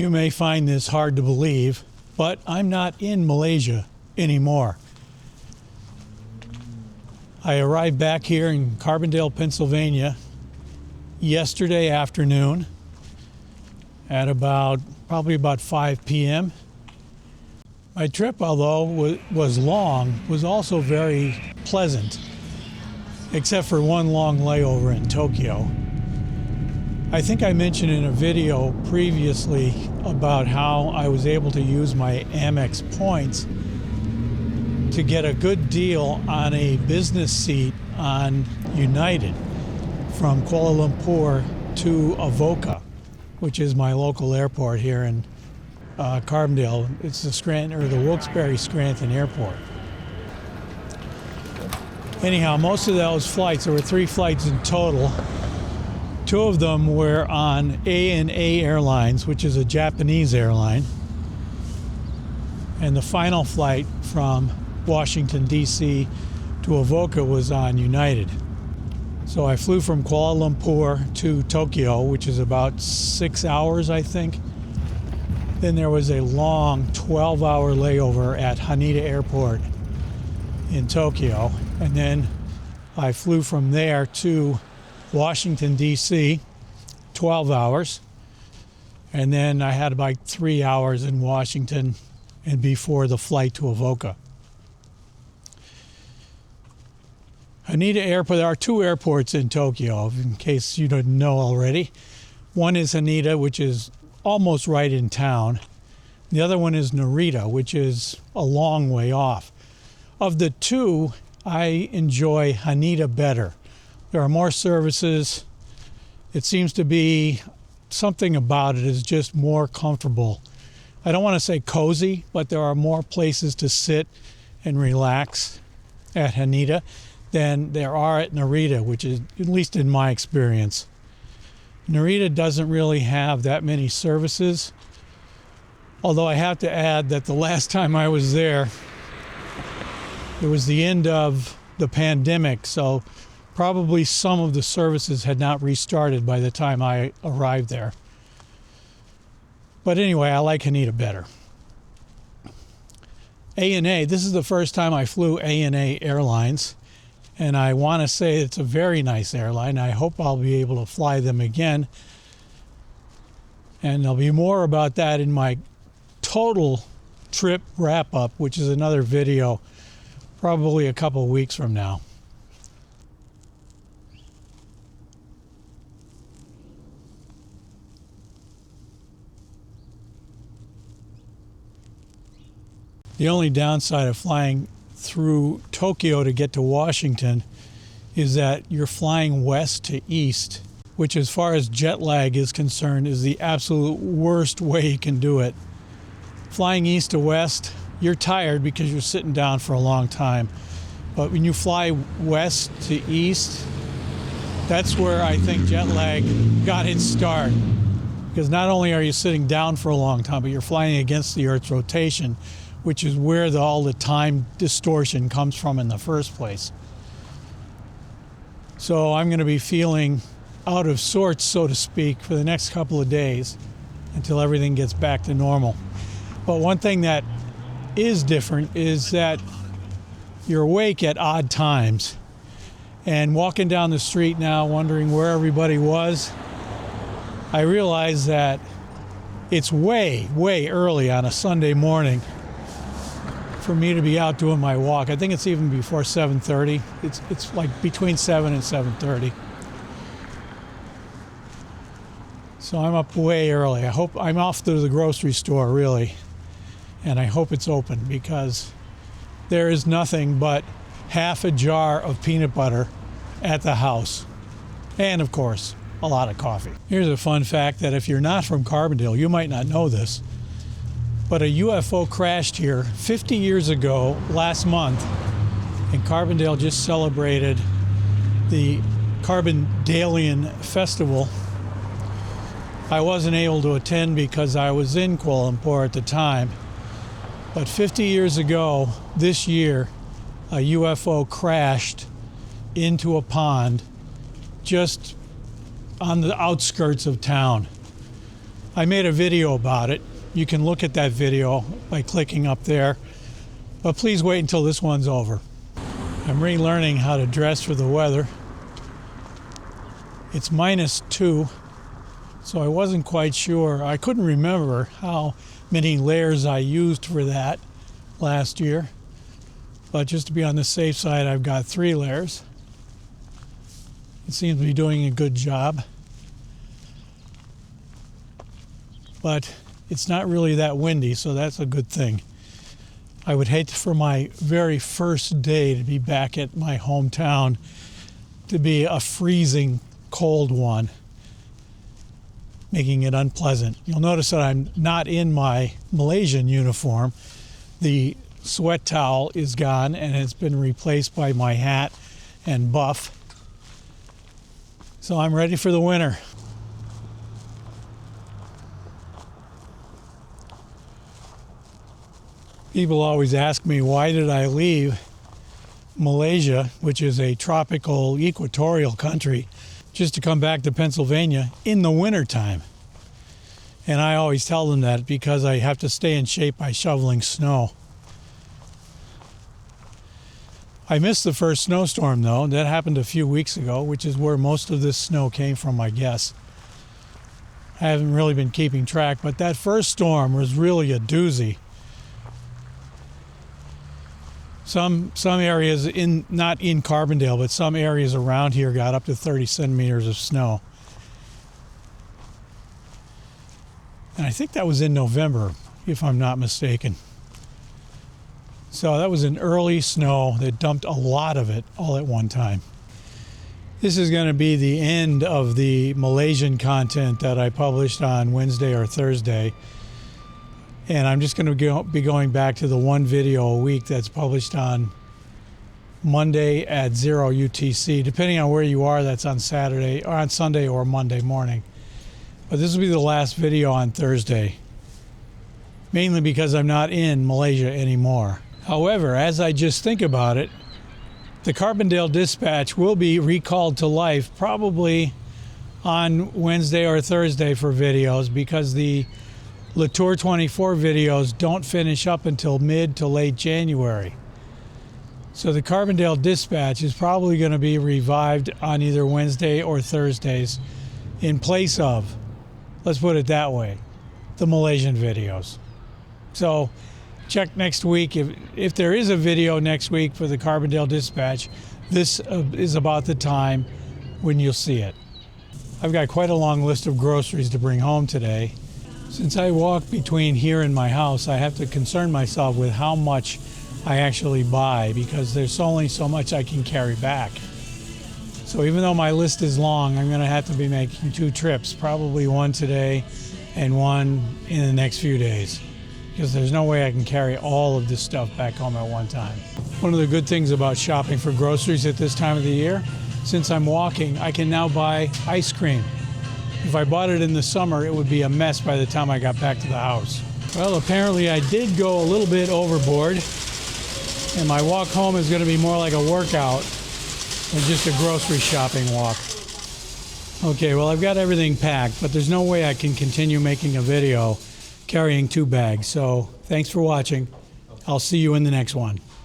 You may find this hard to believe, but I'm not in Malaysia anymore. I arrived back here in Carbondale, Pennsylvania yesterday afternoon at probably about 5 p.m. My trip, although was long, was also very pleasant, except for one long layover in Tokyo. I think I mentioned in a video previously about how I was able to use my AMEX points to get a good deal on a business seat on United from Kuala Lumpur to Avoca, which is my local airport here in Carbondale. It's the Wilkes-Barre-Scranton Airport. Anyhow, most of those flights, there were 3 flights in total. 2 of them were on ANA Airlines, which is a Japanese airline. And the final flight from Washington, D.C. to Avoca was on United. So I flew from Kuala Lumpur to Tokyo, which is about 6 hours, I think. Then there was a long 12-hour layover at Haneda Airport in Tokyo. And then I flew from there to Washington, D.C., 12 hours. And then I had about 3 hours in Washington and before the flight to Avoca. Haneda Airport, there are 2 airports in Tokyo, in case you didn't know already. One is Haneda, which is almost right in town. The other one is Narita, which is a long way off. Of the 2, I enjoy Haneda better. There are more services. It seems to be something about it is just more comfortable. I don't want to say cozy, but there are more places to sit and relax at Haneda than there are at Narita, which is, at least in my experience. Narita doesn't really have that many services, although I have to add that the last time I was there, it was the end of the pandemic, so probably some of the services had not restarted by the time I arrived there. But anyway, I like Haneda better. ANA, this is the first time I flew ANA Airlines, and I want to say it's a very nice airline. I hope I'll be able to fly them again. And there'll be more about that in my total trip wrap-up, which is another video probably a couple weeks from now. The only downside of flying through Tokyo to get to Washington is that you're flying west to east, which as far as jet lag is concerned is the absolute worst way you can do it. Flying east to west, you're tired because you're sitting down for a long time. But when you fly west to east, that's where I think jet lag got its start. Because not only are you sitting down for a long time, but you're flying against the Earth's rotation, which is where all the time distortion comes from in the first place. So I'm going to be feeling out of sorts, so to speak, for the next couple of days until everything gets back to normal. But one thing that is different is that you're awake at odd times. And walking down the street now, wondering where everybody was, I realize that it's way, way early on a Sunday morning for me to be out doing my walk. I think it's even before 7:30. It's like between 7 and 7:30. So I'm up way early. I hope I'm off to the grocery store, really. And I hope it's open because there is nothing but half a jar of peanut butter at the house. And of course, a lot of coffee. Here's a fun fact that if you're not from Carbondale, you might not know this. But a UFO crashed here 50 years ago last month, and Carbondale just celebrated the Carbondalean Festival. I wasn't able to attend because I was in Kuala Lumpur at the time, but 50 years ago this year, a UFO crashed into a pond just on the outskirts of town. I made a video about it. You can look at that video by clicking up there, but please wait until this one's over. I'm relearning how to dress for the weather. It's -2, so I wasn't quite sure. I couldn't remember how many layers I used for that last year, but just to be on the safe side, I've got 3 layers. It seems to be doing a good job, but it's not really that windy, so that's a good thing. I would hate for my very first day to be back at my hometown to be a freezing cold one, making it unpleasant. You'll notice that I'm not in my Malaysian uniform. The sweat towel is gone and it's been replaced by my hat and buff. So I'm ready for the winter. People always ask me, why did I leave Malaysia, which is a tropical equatorial country, just to come back to Pennsylvania in the wintertime? And I always tell them that because I have to stay in shape by shoveling snow. I missed the first snowstorm though. That happened a few weeks ago, which is where most of this snow came from, I guess. I haven't really been keeping track, but that first storm was really a doozy. Some areas, not in Carbondale, but some areas around here got up to 30 centimeters of snow. And I think that was in November, if I'm not mistaken. So that was an early snow that dumped a lot of it all at one time. This is going to be the end of the Malaysian content that I published on Wednesday or Thursday. And I'm just going to be going back to the one video a week that's published on Monday at 0 UTC. Depending on where you are, that's on Saturday or on Sunday or Monday morning. But this will be the last video on Thursday, mainly because I'm not in Malaysia anymore. However, as I just think about it, the Carbondale Dispatch will be recalled to life probably on Wednesday or Thursday for videos, because the Latour 24 videos don't finish up until mid to late January. So the Carbondale Dispatch is probably going to be revived on either Wednesday or Thursdays in place of, let's put it that way, the Malaysian videos. So check next week. If there is a video next week for the Carbondale Dispatch, this is about the time when you'll see it. I've got quite a long list of groceries to bring home today. Since I walk between here and my house, I have to concern myself with how much I actually buy, because there's only so much I can carry back. So even though my list is long, I'm going to have to be making 2 trips, probably one today and one in the next few days, because there's no way I can carry all of this stuff back home at one time. One of the good things about shopping for groceries at this time of the year, since I'm walking, I can now buy ice cream. If I bought it in the summer, it would be a mess by the time I got back to the house. Well, apparently I did go a little bit overboard, and my walk home is going to be more like a workout than just a grocery shopping walk. Okay, well, I've got everything packed, but there's no way I can continue making a video carrying 2 bags. So thanks for watching. I'll see you in the next one.